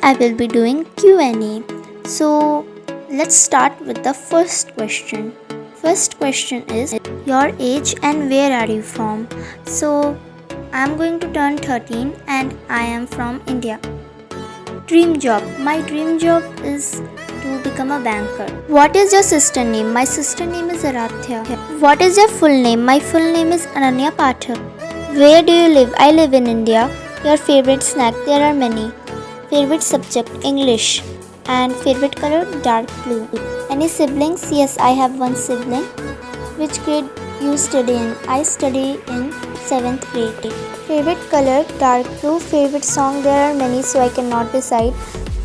I will be doing Q&A. So let's start with the first question. First question is your age and where are you from? So I'm going to turn 13 and I am from India. Dream job. My dream job is to become a banker. What is your sister name? My sister name is Aradhya. What is your full name? My full name is Ananya Pathak. Where do you live? I live in India. Your favorite snack? There are many. Favorite subject? English. And favorite color? Dark blue. Any siblings? Yes, I have one sibling. Which grade you study in? I study in 7th grade. Favorite color? Dark blue. Favorite song? There are many, so I cannot decide.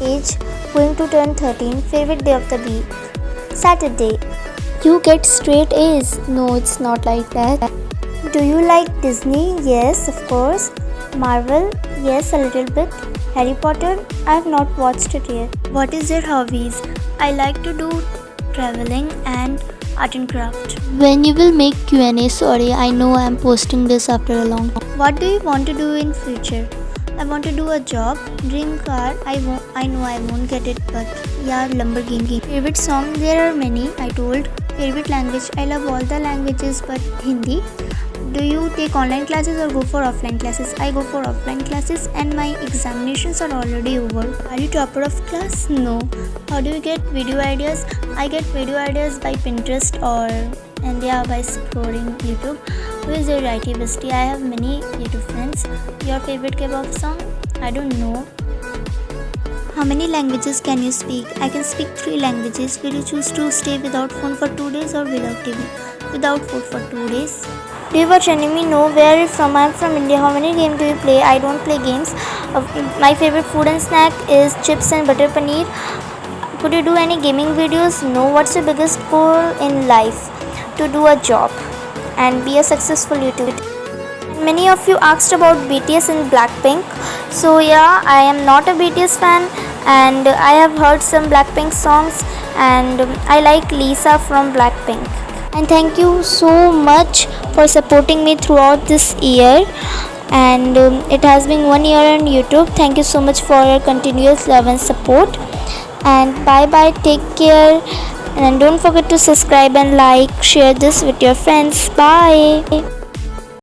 Age? Going to turn 13. Favorite day of the week? Saturday. You get straight A's. No, it's not like that. Do you like Disney? Yes, of course. Marvel? Yes, a little bit. Harry Potter? I have not watched it yet. What is your hobbies? I like to do traveling and art and craft. When you will make Q&A? Sorry, I know I am posting this after a long time. What do you want to do in future? I want to do a job, dream car. I know I won't get it, but yeah, Lamborghini. Favorite song? There are many. I told. Favorite language? I love all the languages, but Hindi. Do you take online classes or go for offline classes? I go for offline classes and my examinations are already over. Are you topper of class? No. How do you get video ideas? I get video ideas by Pinterest by scrolling YouTube. Who is your IT bestie? I have many YouTube friends. Your favorite K-pop song? I don't know. How many languages can you speak? I can speak 3 languages. Will you choose to stay without phone for 2 days or without TV? Without food for 2 days. Do you watch anime? No. Where are you from? I am from India. How many games do you play? I don't play games. My favorite food and snack is chips and butter paneer. Could you do any gaming videos? No. What's your biggest goal in life? To do a job and be a successful YouTuber. Many of you asked about BTS and Blackpink. So yeah, I am not a BTS fan and I have heard some Blackpink songs and I like Lisa from Blackpink. And thank you so much for supporting me throughout this year, and it has been 1 year on YouTube. Thank you so much for your continuous love and support, and bye bye, take care, and don't forget to subscribe and like, share this with your friends. Bye.